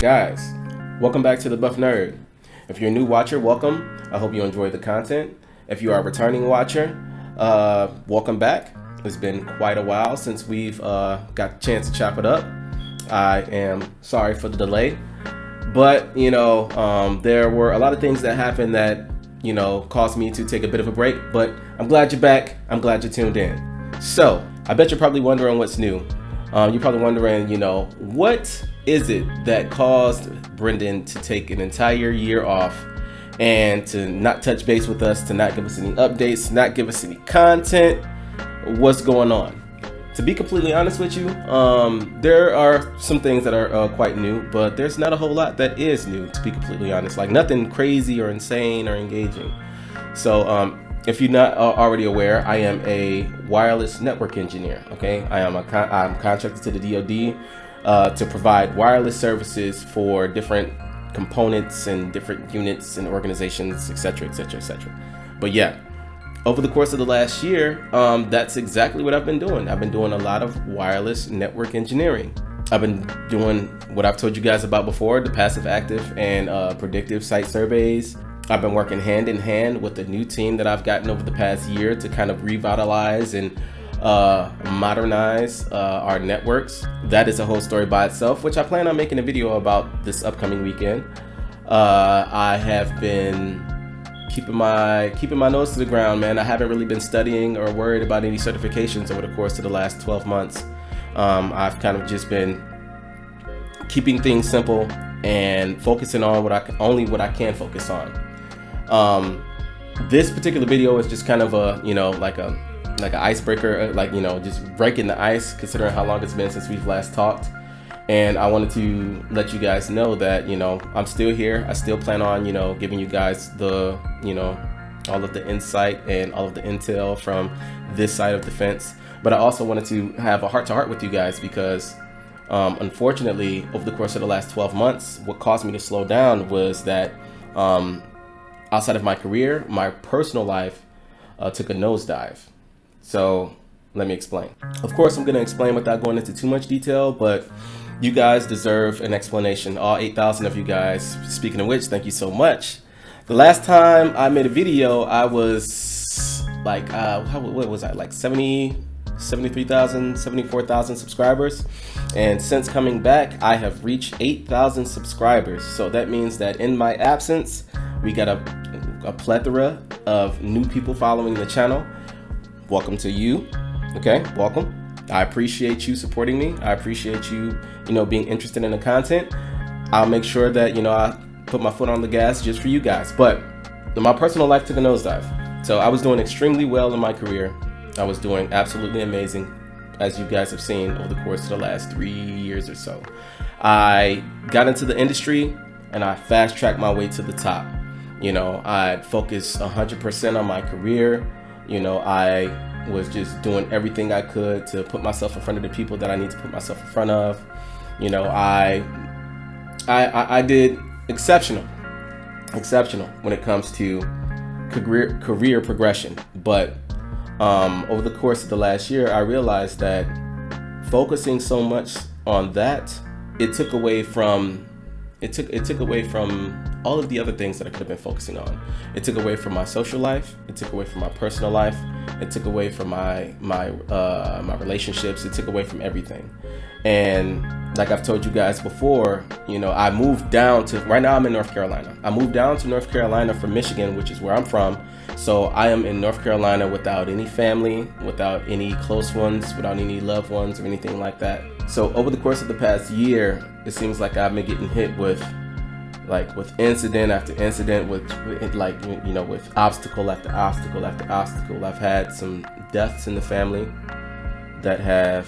guys, welcome back to TheBuffNerd. If you're a new watcher, welcome. I hope you enjoy the content. If you are a returning watcher, welcome back. It's been quite a while since we've got a chance to chop it up. I am sorry for the delay, but there were a lot of things that happened that caused me to take a bit of a break, but I'm glad you're back. I'm glad you tuned in. So I bet you're probably wondering what's new. You're probably wondering, what is it that caused Brendan to take an entire year off and to not touch base with us, to not give us any updates, not give us any content? What's going on? To be completely honest with you, there are some things that are quite new, but there's not a whole lot that is new, to be completely honest. Like nothing crazy or insane or engaging. So if you're not already aware, I am a wireless network engineer. Okay, I'm contracted to the DoD to provide wireless services for different components and different units and organizations, etc., etc., etc. But yeah, over the course of the last year, that's exactly what I've been doing. I've been doing a lot of wireless network engineering. I've been doing what I've told you guys about before, the passive, active, and predictive site surveys. I've been working hand in hand with the new team that I've gotten over the past year to kind of revitalize and modernize our networks. That is a whole story by itself, which I plan on making a video about this upcoming weekend. I have been keeping my nose to the ground, man. I haven't really been studying or worried about any certifications over the course of the last 12 months. I've kind of just been keeping things simple and focusing on what I can focus on. This particular video is just kind of a like an icebreaker, just breaking the ice, considering how long it's been since we've last talked. And I wanted to let you guys know that, I'm still here. I still plan on, giving you guys the, all of the insight and all of the intel from this side of the fence. But I also wanted to have a heart-to-heart with you guys because, unfortunately, over the course of the last 12 months, what caused me to slow down was that outside of my career, my personal life took a nosedive. So let me explain. Of course, I'm going to explain without going into too much detail, but you guys deserve an explanation. All 8,000 of you guys. Speaking of which, thank you so much. The last time I made a video, I was like, what was I? Like 73,000, 74,000 subscribers. And since coming back, I have reached 8,000 subscribers. So that means that in my absence, we got a plethora of new people following the channel. Welcome to you. Okay, welcome. I appreciate you supporting me. I appreciate you, being interested in the content. I'll make sure that, I put my foot on the gas just for you guys. But my personal life took a nosedive. So I was doing extremely well in my career. I was doing absolutely amazing, as you guys have seen over the course of the last 3 years or so. I got into the industry and I fast-tracked my way to the top. I focused 100% on my career. I was just doing everything I could to put myself in front of the people that I need to put myself in front of. I did exceptional when it comes to career progression. But over the course of the last year, I realized that focusing so much on that, it took away from all of the other things that I could have been focusing on. It took away from my social life. It took away from my personal life. It took away from my relationships. It took away from everything. And like I've told you guys before, I moved down to, right now I'm in North Carolina. I moved down to North Carolina from Michigan, which is where I'm from. So I am in North Carolina without any family, without any close ones, without any loved ones or anything like that. So over the course of the past year, it seems like I've been getting hit with incident after incident, with obstacle after obstacle after obstacle. I've had some deaths in the family that have,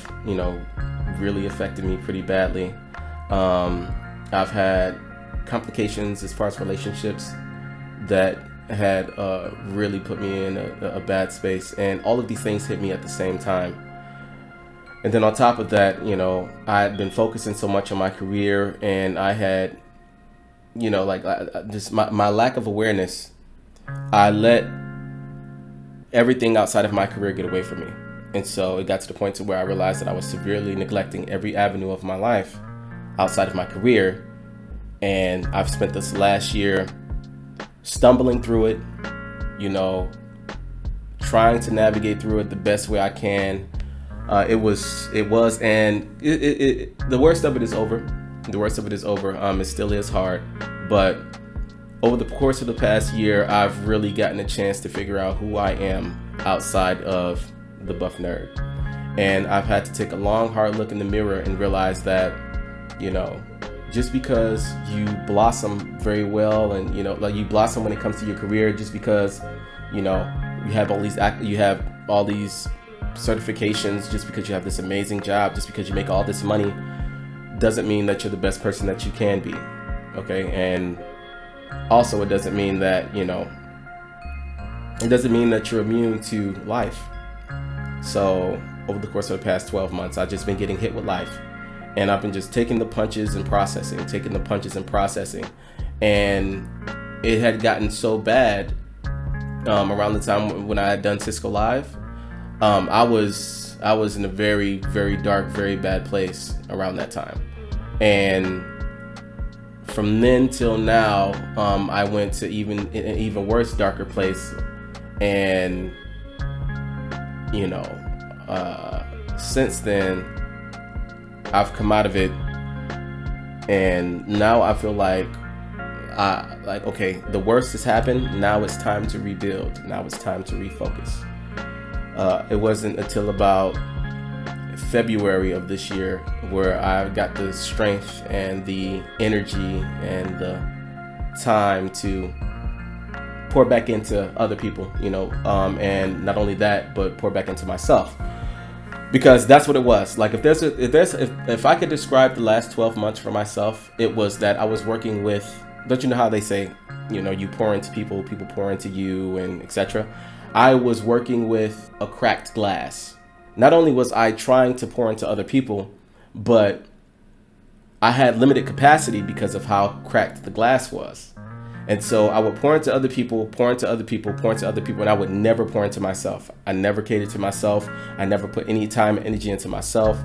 really affected me pretty badly. I've had complications as far as relationships that had really put me in a bad space, and all of these things hit me at the same time. And then on top of that, I had been focusing so much on my career, and I had just my lack of awareness. I let everything outside of my career get away from me. And so it got to the point to where I realized that I was severely neglecting every avenue of my life outside of my career And I've spent this last year stumbling through it, you know, trying to navigate through it the best way I can. The worst of it is over. The worst of it is over. It still is hard, but over the course of the past year, I've really gotten a chance to figure out who I am outside of the Buff Nerd. And I've had to take a long, hard look in the mirror and realize that, you know, just because you blossom very well, and you know, like you blossom when it comes to your career, just because, you know, you have all these certifications, just because you have this amazing job, just because you make all this money, doesn't mean that you're the best person that you can be. Okay, and also it doesn't mean that, you know, it doesn't mean that you're immune to life. So over the course of the past 12 months, I've just been getting hit with life, and I've been just taking the punches and processing, and it had gotten so bad around the time when I had done Cisco Live. I was in a very, very dark, very bad place around that time, and from then till now, I went to an even worse, darker place, and you know, since then I've come out of it, and now I feel like okay, the worst has happened. Now it's time to rebuild. Now it's time to refocus. It wasn't until about February of this year where I got the strength and the energy and the time to pour back into other people, you know, and not only that, but pour back into myself, because that's what it was. Like if I could describe the last 12 months for myself, it was that I was working with, don't you know how they say, you know, you pour into people, people pour into you, and etc. I was working with a cracked glass. Not only was I trying to pour into other people, but I had limited capacity because of how cracked the glass was. And so I would pour into other people, and I would never pour into myself. I never catered to myself. I never put any time and energy into myself.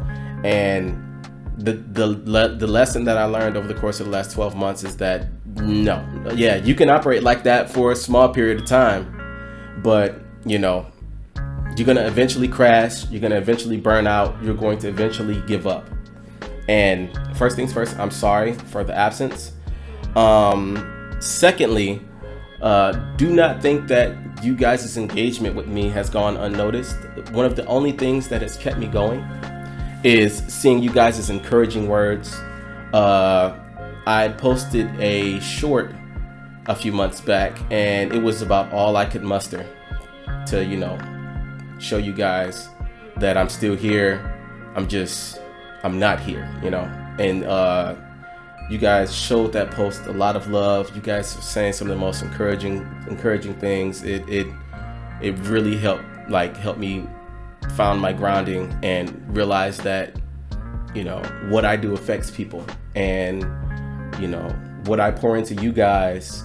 And the lesson that I learned over the course of the last 12 months is that no, yeah, you can operate like that for a small period of time, but you know, you're going to eventually crash. You're going to eventually burn out. You're going to eventually give up. And first things first, I'm sorry for the absence. Secondly, do not think that you guys' engagement with me has gone unnoticed. One of the only things that has kept me going is seeing you guys' encouraging words. I posted a short a few months back, and it was about all I could muster to, you know, show you guys that I'm still here. I'm not here, you know. And you guys showed that post a lot of love. You guys are saying some of the most encouraging things. It really helped me find my grounding and realize that, you know, what I do affects people, and you know, what I pour into you guys,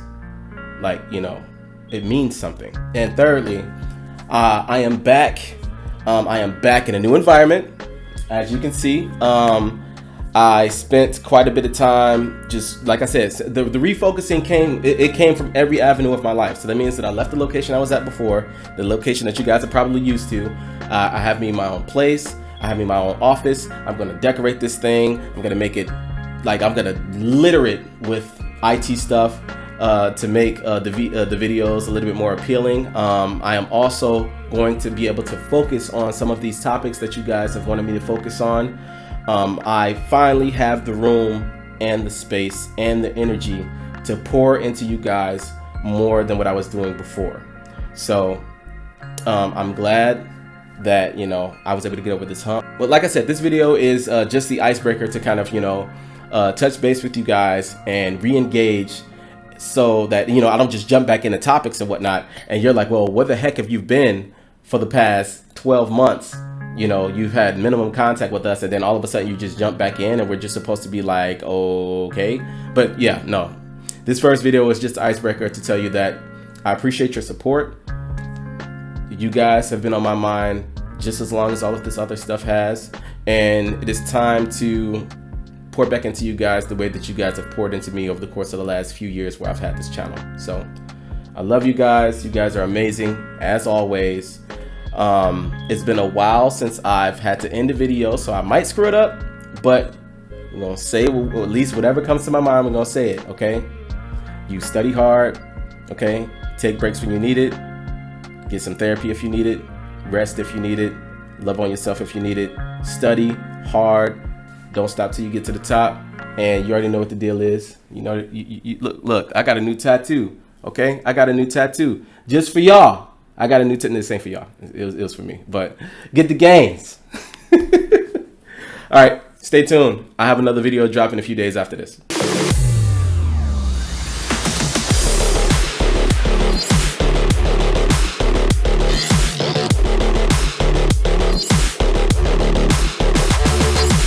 like, you know, it means something. And thirdly, I am back. I am back in a new environment. As you can see, I spent quite a bit of time, just like I said, the refocusing came from every avenue of my life. So that means that I left the location I was at before, the location that you guys are probably used to. I have me my own place. I have me my own office. I'm going to decorate this thing. I'm going to make it, like, I'm going to litter it with IT stuff to make the videos a little bit more appealing. I am also going to be able to focus on some of these topics that you guys have wanted me to focus on. I finally have the room and the space and the energy to pour into you guys more than what I was doing before. So I'm glad that, you know, I was able to get over this hump. But like I said, this video is just the icebreaker to kind of, you know, touch base with you guys and re-engage, so that, you know, I don't just jump back into topics and whatnot, and you're like, well, where the heck have you been for the past 12 months? You know, you've had minimum contact with us, and then all of a sudden you just jump back in, and we're just supposed to be like, okay. But yeah, no, this first video was just an icebreaker to tell you that I appreciate your support. You guys have been on my mind just as long as all of this other stuff has, and it is time to pour back into you guys the way that you guys have poured into me over the course of the last few years where I've had this channel. So I love you guys. You guys are amazing as always. It's been a while since I've had to end a video, so I might screw it up, but I'm gonna say at least whatever comes to my mind, I'm gonna say it, okay? You study hard, okay? Take breaks when you need it. Get some therapy if you need it. Rest if you need it. Love on yourself if you need it. Study hard. Don't stop till you get to the top. And you already know what the deal is. You know, look, I got a new tattoo, okay? I got a new tattoo just for y'all. I got a new tattoo. This ain't for y'all. It was for me. But get the gains. All right, stay tuned. I have another video dropping a few days after this.